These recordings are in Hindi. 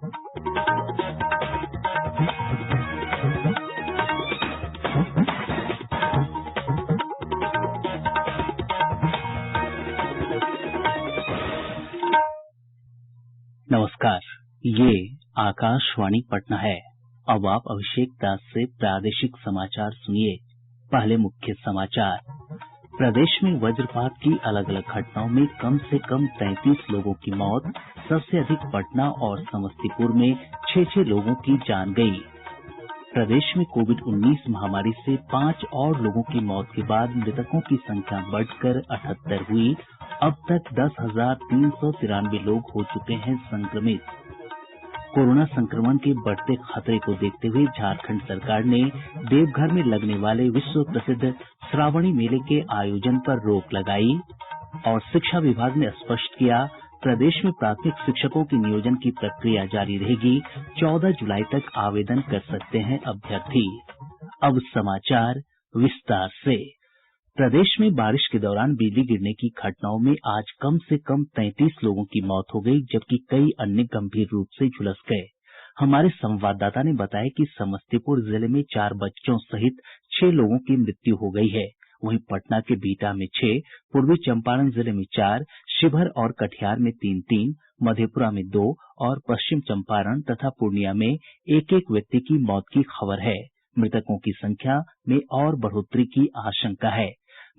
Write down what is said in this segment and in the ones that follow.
नमस्कार, ये आकाशवाणी पटना है। अब आप अभिषेक दास से प्रादेशिक समाचार सुनिए। पहले मुख्य समाचार। प्रदेश में वज्रपात की अलग अलग घटनाओं में कम से कम 33 लोगों की मौत, सबसे अधिक पटना और समस्तीपुर में 6 लोगों की जान गई। प्रदेश में कोविड-19 महामारी से 5 और लोगों की मौत के बाद मृतकों की संख्या बढ़कर 78 हुई। अब तक 10,393 लोग हो चुके हैं संक्रमित। कोरोना संक्रमण के बढ़ते खतरे को देखते हुए झारखंड सरकार ने देवघर में लगने वाले विश्व प्रसिद्ध श्रावणी मेले के आयोजन पर रोक लगाई। और शिक्षा विभाग ने स्पष्ट किया, प्रदेश में प्राथमिक शिक्षकों के नियोजन की प्रक्रिया जारी रहेगी। 14 जुलाई तक आवेदन कर सकते हैं अभ्यर्थी। अब समाचार विस्तार से। प्रदेश में बारिश के दौरान बिजली गिरने की घटनाओं में आज कम से कम 33 लोगों की मौत हो गई, जबकि कई अन्य गंभीर रूप से झुलस गए। हमारे संवाददाता ने बताया कि समस्तीपुर जिले में 4 बच्चों सहित 6 लोगों की मृत्यु हो गई है। वहीं पटना के बिहटा में 6, पूर्वी चंपारण जिले में 4, शिवहर और कटिहार में 3, मधेपुरा में 2 और पश्चिम चंपारण तथा पूर्णिया में 1 व्यक्ति की मौत की खबर है। मृतकों की संख्या में और बढ़ोतरी की आशंका है।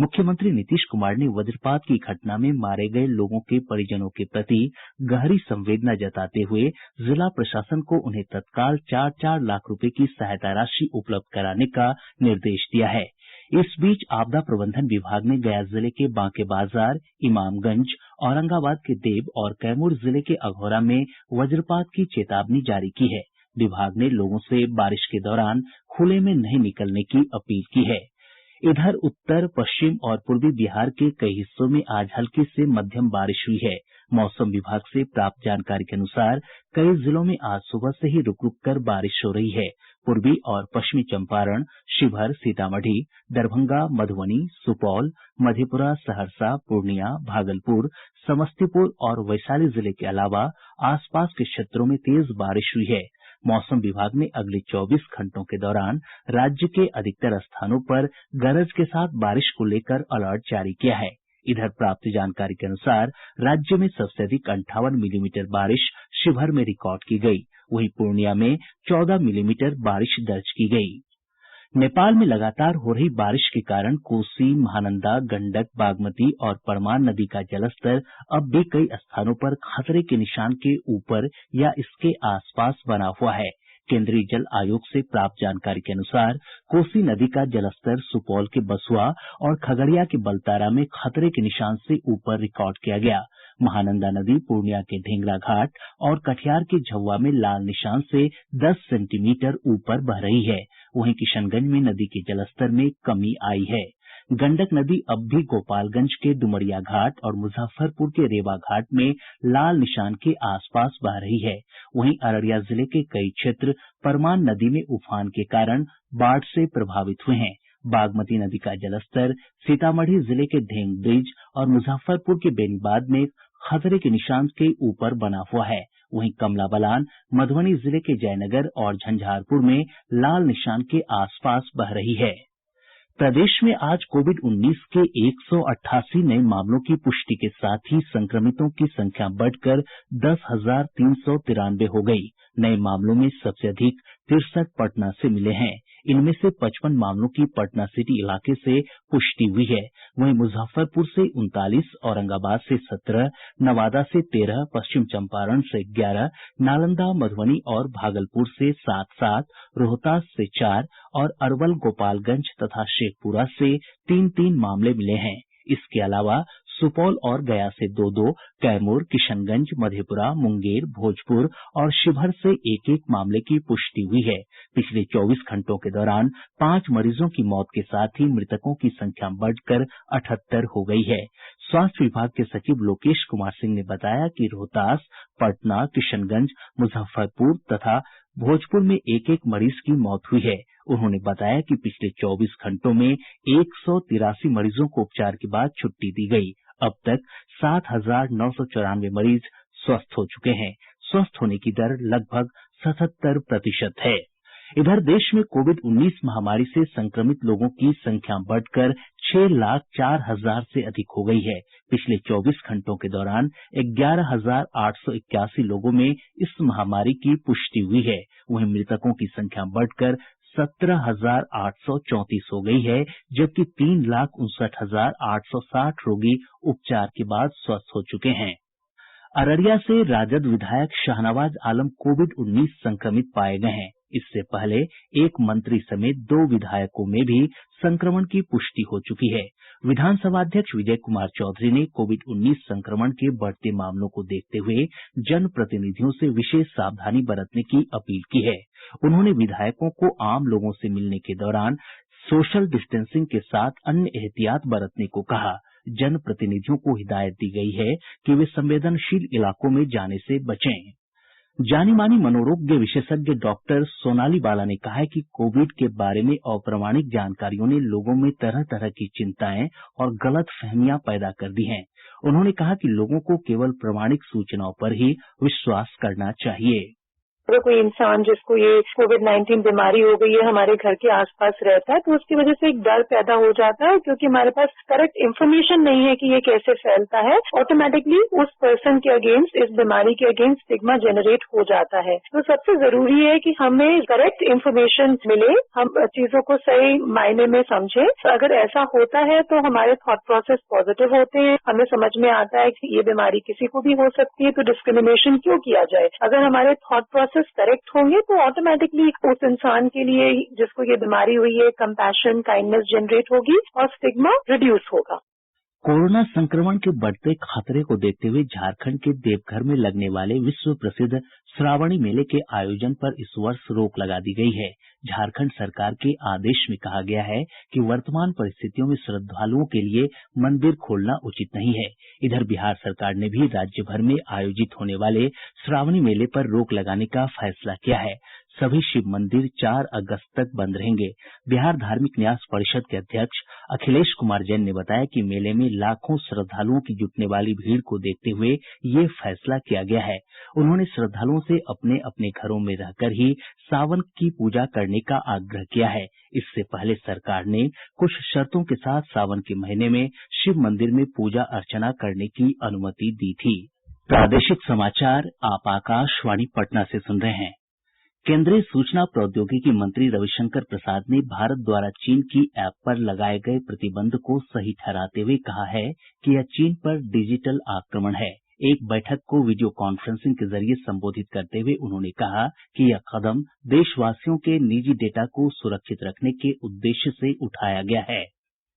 मुख्यमंत्री नीतीश कुमार ने वज्रपात की घटना में मारे गये लोगों के परिजनों के प्रति गहरी संवेदना जताते हुए जिला प्रशासन को उन्हें तत्काल 4-4 लाख रुपए की सहायता राशि उपलब्ध कराने का निर्देश दिया है। इस बीच आपदा प्रबंधन विभाग ने गया जिले के बांके बाजार, इमामगंज, औरंगाबाद के देव और कैमूर जिले के अघौरा में वज्रपात की चेतावनी जारी की है। विभाग ने लोगों से बारिश के दौरान खुले में नहीं निकलने की अपील की है। इधर उत्तर, पश्चिम और पूर्वी बिहार के कई हिस्सों में आज हल्की से मध्यम बारिश हुई है। मौसम विभाग से प्राप्त जानकारी के अनुसार कई जिलों में आज सुबह से ही रुक रुक कर बारिश हो रही है। पूर्वी और पश्चिमी चंपारण, शिवहर, सीतामढ़ी, दरभंगा, मधुबनी, सुपौल, मधेपुरा, सहरसा, पूर्णिया, भागलपुर, समस्तीपुर और वैशाली जिले के अलावा आसपास के क्षेत्रों में तेज बारिश हुई है। मौसम विभाग ने अगले 24 घंटों के दौरान राज्य के अधिकतर स्थानों पर गरज के साथ बारिश को लेकर अलर्ट जारी किया है। इधर प्राप्त जानकारी के अनुसार राज्य में सबसे अधिक 58 मिलीमीटर बारिश शिवहर में रिकॉर्ड की गई। वहीं पूर्णिया में 14 मिलीमीटर बारिश दर्ज की गई। नेपाल में लगातार हो रही बारिश के कारण कोसी, महानंदा, गंडक, बागमती और परमान नदी का जलस्तर अब भी कई स्थानों पर खतरे के निशान के ऊपर या इसके आसपास बना हुआ है। केंद्रीय जल आयोग से प्राप्त जानकारी के अनुसार कोसी नदी का जलस्तर सुपौल के बसुआ और खगड़िया के बलतारा में खतरे के निशान से ऊपर रिकॉर्ड किया गया। महानंदा नदी पूर्णिया के ढेंगरा घाट और कटिहार के झौवा में लाल निशान से 10 सेंटीमीटर ऊपर बह रही है। वहीं किशनगंज में नदी के जलस्तर में कमी आई है। गंडक नदी अब भी गोपालगंज के डुमरिया घाट और मुजफ्फरपुर के रेवा घाट में लाल निशान के आसपास बह रही है। वहीं अररिया जिले के कई क्षेत्र परमान नदी में उफान के कारण बाढ़ से प्रभावित हुए हैं। बागमती नदी का जलस्तर सीतामढ़ी जिले के ढेंग ब्रिज और मुजफ्फरपुर के बेनीबाद में खतरे के निशान के ऊपर बना हुआ है। वहीं कमला बलान मधुबनी जिले के जयनगर और झंझारपुर में लाल निशान के आसपास बह रही है। प्रदेश में आज कोविड-19 के 188 नये मामलों की पुष्टि के साथ ही संक्रमितों की संख्या बढ़कर 10,393 हो गई। नये मामलों में सबसे अधिक 63 पटना से मिले हैं। इनमें से 55 मामलों की पटना सिटी इलाके से पुष्टि हुई है। वहीं मुजफ्फरपुर से 39, औरंगाबाद से 17, नवादा से 13, पश्चिम चंपारण से 11, नालंदा, मधुबनी और भागलपुर से 7-7, रोहतास से 4 और अरवल, गोपालगंज तथा शेखपुरा से 3-3 मामले मिले हैं। इसके अलावा सुपौल और गया से 2-2, कैमूर, किशनगंज, मधेपुरा, मुंगेर, भोजपुर और शिवहर से 1-1 मामले की पुष्टि हुई है। पिछले 24 घंटों के दौरान 5 मरीजों की मौत के साथ ही मृतकों की संख्या बढ़कर 78 हो गई है। स्वास्थ्य विभाग के सचिव लोकेश कुमार सिंह ने बताया कि रोहतास, पटना, किशनगंज, मुजफ्फरपुर तथा भोजपुर में 1-1 मरीज की मौत हुई है। उन्होंने बताया कि पिछले 24 घंटों में 183 मरीजों को उपचार के बाद छुट्टी दी गई। अब तक 7,994 मरीज स्वस्थ हो चुके हैं। स्वस्थ होने की दर लगभग 77% है। इधर देश में कोविड-19 महामारी से संक्रमित लोगों की संख्या बढ़कर 6,04,000 से अधिक हो गई है। पिछले 24 घंटों के दौरान 11,881 लोगों में इस महामारी की पुष्टि हुई है। वहीं मृतकों की संख्या बढ़कर 17,834 हो गई है, जबकि 3,59,860 रोगी उपचार के बाद स्वस्थ हो चुके हैं। अररिया से राजद विधायक शाहनवाज आलम कोविड-19 संक्रमित पाए गए हैं। इससे पहले एक मंत्री समेत 2 विधायकों में भी संक्रमण की पुष्टि हो चुकी है। विधानसभा अध्यक्ष विजय कुमार चौधरी ने कोविड-19 संक्रमण के बढ़ते मामलों को देखते हुए जनप्रतिनिधियों से विशेष सावधानी बरतने की अपील की है। उन्होंने विधायकों को आम लोगों से मिलने के दौरान सोशल डिस्टेंसिंग के साथ अन्य एहतियात बरतने को कहा। जनप्रतिनिधियों को हिदायत दी गई है कि वे संवेदनशील इलाकों में जाने से बचें। जानी मानी मनोरोग विशेषज्ञ डॉक्टर सोनाली बाला ने कहा है कि कोविड के बारे में अप्रामाणिक जानकारियों ने लोगों में तरह तरह की चिंताएं और गलतफहमियां पैदा कर दी हैं। उन्होंने कहा कि लोगों को केवल प्रामाणिक सूचनाओं पर ही विश्वास करना चाहिए। अगर कोई इंसान जिसको ये कोविड-19 बीमारी हो गई है हमारे घर के आसपास रहता है तो उसकी वजह से एक डर पैदा हो जाता है, क्योंकि हमारे पास करेक्ट इन्फॉर्मेशन नहीं है कि ये कैसे फैलता है। ऑटोमेटिकली उस पर्सन के अगेंस्ट, इस बीमारी के अगेंस्ट स्टिग्मा जनरेट हो जाता है। तो सबसे जरूरी है कि हमें करेक्ट इन्फॉर्मेशन मिले, हम चीजों को सही मायने में समझें। अगर ऐसा होता है तो हमारे थॉट प्रोसेस पॉजिटिव होते हैं, हमें समझ में आता है कि ये बीमारी किसी को भी हो सकती है, तो डिस्क्रिमिनेशन क्यों किया जाए। अगर हमारे थॉट प्रोसेस करेक्ट होंगे तो ऑटोमेटिकली उस इंसान के लिए जिसको ये बीमारी हुई है कंपैशन, काइंडनेस जनरेट होगी और स्टिग्मा रिड्यूस होगा। कोरोना संक्रमण के बढ़ते खतरे को देखते हुए झारखंड के देवघर में लगने वाले विश्व प्रसिद्ध श्रावणी मेले के आयोजन पर इस वर्ष रोक लगा दी गई है। झारखंड सरकार के आदेश में कहा गया है कि वर्तमान परिस्थितियों में श्रद्धालुओं के लिए मंदिर खोलना उचित नहीं है। इधर बिहार सरकार ने भी राज्य भर में आयोजित होने वाले श्रावणी मेले पर रोक लगाने का फैसला किया है। सभी शिव मंदिर 4 अगस्त तक बंद रहेंगे। बिहार धार्मिक न्यास परिषद के अध्यक्ष अखिलेश कुमार जैन ने बताया कि मेले में लाखों श्रद्धालुओं की जुटने वाली भीड़ को देखते हुए ये फैसला किया गया है। उन्होंने श्रद्धालुओं से अपने अपने घरों में रहकर ही सावन की पूजा करने का आग्रह किया है। इससे पहले सरकार ने कुछ शर्तों के साथ सावन के महीने में शिव मंदिर में पूजा अर्चना करने की अनुमति दी थी। प्रादेशिक समाचार आप आकाशवाणी पटना से सुन रहे हैं। केंद्रीय सूचना प्रौद्योगिकी मंत्री रविशंकर प्रसाद ने भारत द्वारा चीन की ऐप पर लगाए गए प्रतिबंध को सही ठहराते हुए कहा है कि यह चीन पर डिजिटल आक्रमण है। एक बैठक को वीडियो कॉन्फ्रेंसिंग के जरिए संबोधित करते हुए उन्होंने कहा कि यह कदम देशवासियों के निजी डेटा को सुरक्षित रखने के उद्देश्य से उठाया गया है।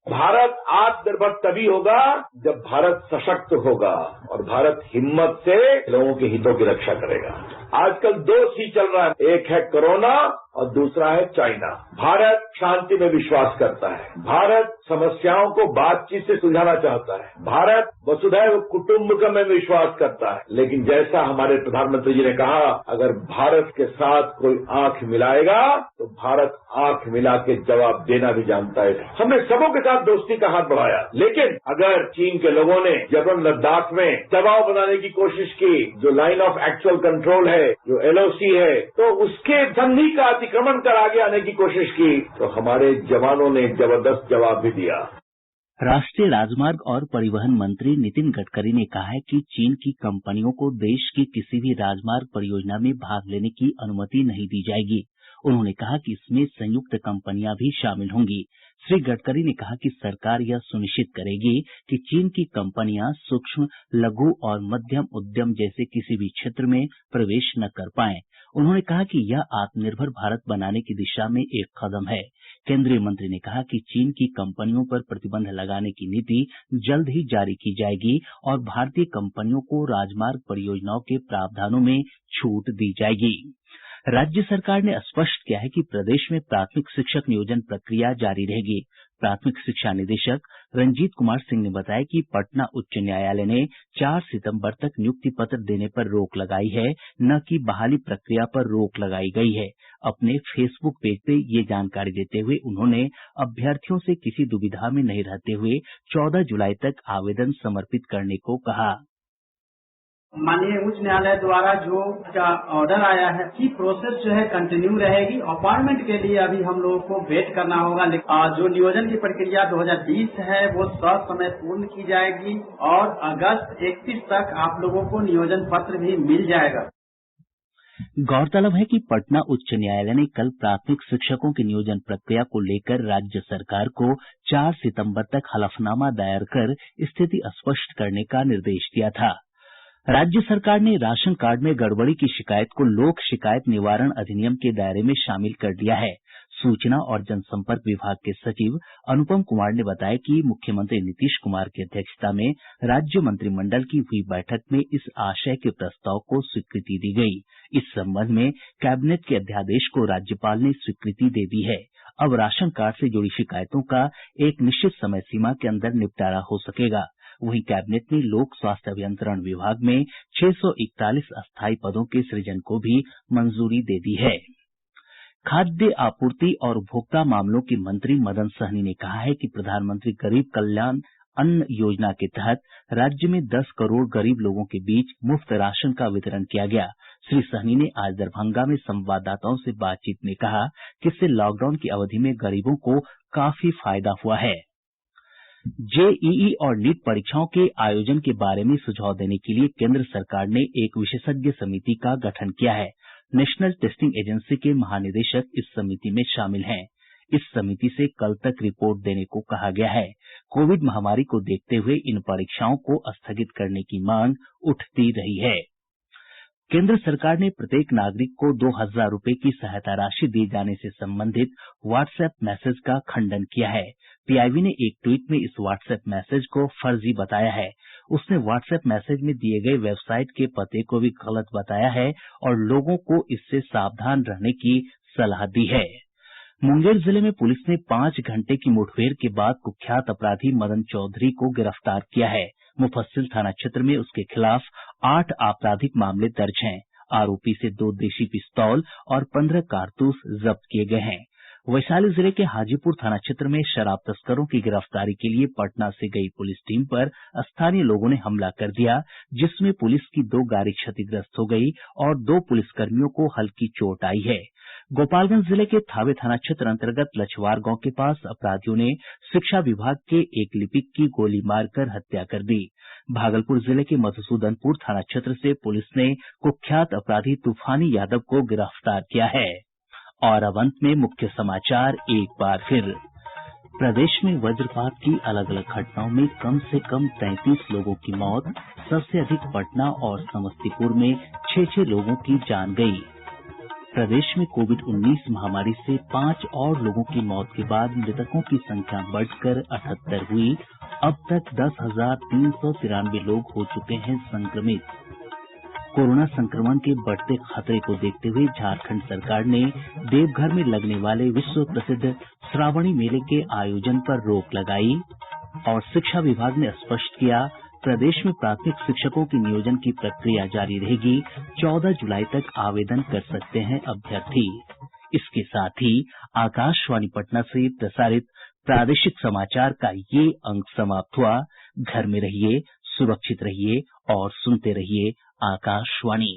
भारत आत्मनिर्भर तभी होगा जब भारत सशक्त होगा और भारत हिम्मत से लोगों के हितों की रक्षा करेगा। आजकल 2 सी चल रहा है, एक है कोरोना और दूसरा है चाइना। भारत शांति में विश्वास करता है, भारत समस्याओं को बातचीत से सुलझाना चाहता है, भारत वसुधैव कुटुंबकम में विश्वास करता है। लेकिन जैसा हमारे प्रधानमंत्री जी ने कहा, अगर भारत के साथ कोई आंख मिलाएगा तो भारत आंख मिला के जवाब देना भी जानता है। हमने सबों के साथ दोस्ती का हाथ बढ़ाया, लेकिन अगर चीन के लोगों ने जब लद्दाख में दबाव बनाने की कोशिश की, जो लाइन ऑफ एक्चुअल कंट्रोल है, जो LOC है, तो उसके संधि का अतिक्रमण कर आगे आने की कोशिश की तो हमारे जवानों ने जबरदस्त जवाब भी दिया। राष्ट्रीय राजमार्ग और परिवहन मंत्री नितिन गडकरी ने कहा है कि चीन की कंपनियों को देश की किसी भी राजमार्ग परियोजना में भाग लेने की अनुमति नहीं दी जाएगी। उन्होंने कहा कि इसमें संयुक्त कंपनियां भी शामिल होंगी। श्री गडकरी ने कहा कि सरकार यह सुनिश्चित करेगी कि चीन की कंपनियां सूक्ष्म, लघु और मध्यम उद्यम जैसे किसी भी क्षेत्र में प्रवेश न कर पाएं। उन्होंने कहा कि यह आत्मनिर्भर भारत बनाने की दिशा में एक कदम है। केंद्रीय मंत्री ने कहा कि चीन की कंपनियों पर प्रतिबंध लगाने की नीति जल्द ही जारी की जाएगी और भारतीय कंपनियों को राजमार्ग परियोजनाओं के प्रावधानों में छूट दी जाएगी। राज्य सरकार ने स्पष्ट किया है कि प्रदेश में प्राथमिक शिक्षक नियोजन प्रक्रिया जारी रहेगी। प्राथमिक शिक्षा निदेशक रंजीत कुमार सिंह ने बताया कि पटना उच्च न्यायालय ने 4 सितंबर तक नियुक्ति पत्र देने पर रोक लगाई है, न कि बहाली प्रक्रिया पर रोक लगाई गई है। अपने फेसबुक पेज पे ये जानकारी देते हुए उन्होंने अभ्यर्थियों से किसी दुविधा में नहीं रहते हुए 14 जुलाई तक आवेदन समर्पित करने को कहा। माननीय उच्च न्यायालय द्वारा जो ऑर्डर आया है कि प्रोसेस जो है कंटिन्यू रहेगी। अपॉइंटमेंट के लिए अभी हम लोगों को वेट करना होगा। जो नियोजन की प्रक्रिया 2020 है वो समय पूर्ण की जाएगी और अगस्त 31 तक आप लोगों को नियोजन पत्र भी मिल जाएगा। गौरतलब है कि पटना उच्च न्यायालय ने कल प्राथमिक शिक्षकों की नियोजन प्रक्रिया को लेकर राज्य सरकार को 4 सितंबर तक हलफनामा दायर कर स्थिति स्पष्ट करने का निर्देश दिया था। राज्य सरकार ने राशन कार्ड में गड़बड़ी की शिकायत को लोक शिकायत निवारण अधिनियम के दायरे में शामिल कर लिया है। सूचना और जनसंपर्क विभाग के सचिव अनुपम कुमार ने बताया कि मुख्यमंत्री नीतीश कुमार की अध्यक्षता में राज्य मंत्रिमंडल की हुई बैठक में इस आशय के प्रस्ताव को स्वीकृति दी गई। इस संबंध में कैबिनेट के अध्यादेश को राज्यपाल ने स्वीकृति दे दी है। अब राशन कार्ड से जुड़ी शिकायतों का एक निश्चित समय सीमा के अंदर निपटारा हो सकेगा। वहीं कैबिनेट ने लोक स्वास्थ्य अभियंत्रण विभाग में 641 अस्थायी पदों के सृजन को भी मंजूरी दे दी है। खाद्य आपूर्ति और उपभोक्ता मामलों के मंत्री मदन सहनी ने कहा है कि प्रधानमंत्री गरीब कल्याण अन्न योजना के तहत राज्य में 10 करोड़ गरीब लोगों के बीच मुफ्त राशन का वितरण किया गया। श्री सहनी ने आज दरभंगा में संवाददाताओं से बातचीत में कहा कि इससे लॉकडाउन की अवधि में गरीबों को काफी फायदा हुआ है। जेईई और नीट परीक्षाओं के आयोजन के बारे में सुझाव देने के लिए केंद्र सरकार ने एक विशेषज्ञ समिति का गठन किया है। नेशनल टेस्टिंग एजेंसी के महानिदेशक इस समिति में शामिल हैं। इस समिति से कल तक रिपोर्ट देने को कहा गया है। कोविड महामारी को देखते हुए इन परीक्षाओं को स्थगित करने की मांग उठती रही है। केंद्र सरकार ने प्रत्येक नागरिक को 2,000 रुपये की सहायता राशि दिए जाने से संबंधित व्हाट्सएप मैसेज का खंडन किया है। पीआईबी ने एक ट्वीट में इस व्हाट्सएप मैसेज को फर्जी बताया है। उसने व्हाट्सएप मैसेज में दिए गए वेबसाइट के पते को भी गलत बताया है और लोगों को इससे सावधान रहने की सलाह दी है। मुंगेर जिले में पुलिस ने 5 घंटे की मुठभेड़ के बाद कुख्यात अपराधी मदन चौधरी को गिरफ्तार किया है। मुफस्सिल थाना क्षेत्र में उसके खिलाफ 8 आपराधिक मामले दर्ज हैं। आरोपी से 2 देशी पिस्तौल और 15 कारतूस जब्त किए गए हैं। वैशाली जिले के हाजीपुर थाना क्षेत्र में शराब तस्करों की गिरफ्तारी के लिए पटना से गई पुलिस टीम पर स्थानीय लोगों ने हमला कर दिया, जिसमें पुलिस की 2 गाड़ी क्षतिग्रस्त हो गई और 2 पुलिसकर्मियों को हल्की चोट आई है। गोपालगंज जिले के थावे थाना क्षेत्र अंतर्गत लछवार गांव के पास अपराधियों ने शिक्षा विभाग के एक लिपिक की गोली मारकर हत्या कर दी। भागलपुर जिले के मधुसूदनपुर थाना क्षेत्र से पुलिस ने कुख्यात अपराधी तूफानी यादव को गिरफ्तार किया है। और अब अंत में मुख्य समाचार एक बार फिर। प्रदेश में वज्रपात की अलग अलग घटनाओं में कम से कम 33 लोगों की मौत, सबसे अधिक पटना और समस्तीपुर में 6 लोगों की जान गई। प्रदेश में कोविड-19 महामारी से 5 और लोगों की मौत के बाद मृतकों की संख्या बढ़कर 78 हुई। अब तक 10,393 लोग हो चुके हैं संक्रमित। कोरोना संक्रमण के बढ़ते खतरे को देखते हुए झारखंड सरकार ने देवघर में लगने वाले विश्व प्रसिद्ध श्रावणी मेले के आयोजन पर रोक लगाई। और शिक्षा विभाग ने स्पष्ट किया, प्रदेश में प्राथमिक शिक्षकों की नियोजन की प्रक्रिया जारी रहेगी। 14 जुलाई तक आवेदन कर सकते हैं अभ्यर्थी। इसके साथ ही आकाशवाणी पटना से प्रसारित प्रादेशिक समाचार का ये अंक समाप्त हुआ। घर में रहिए, सुरक्षित रहिए और सुनते रहिए आकाशवाणी।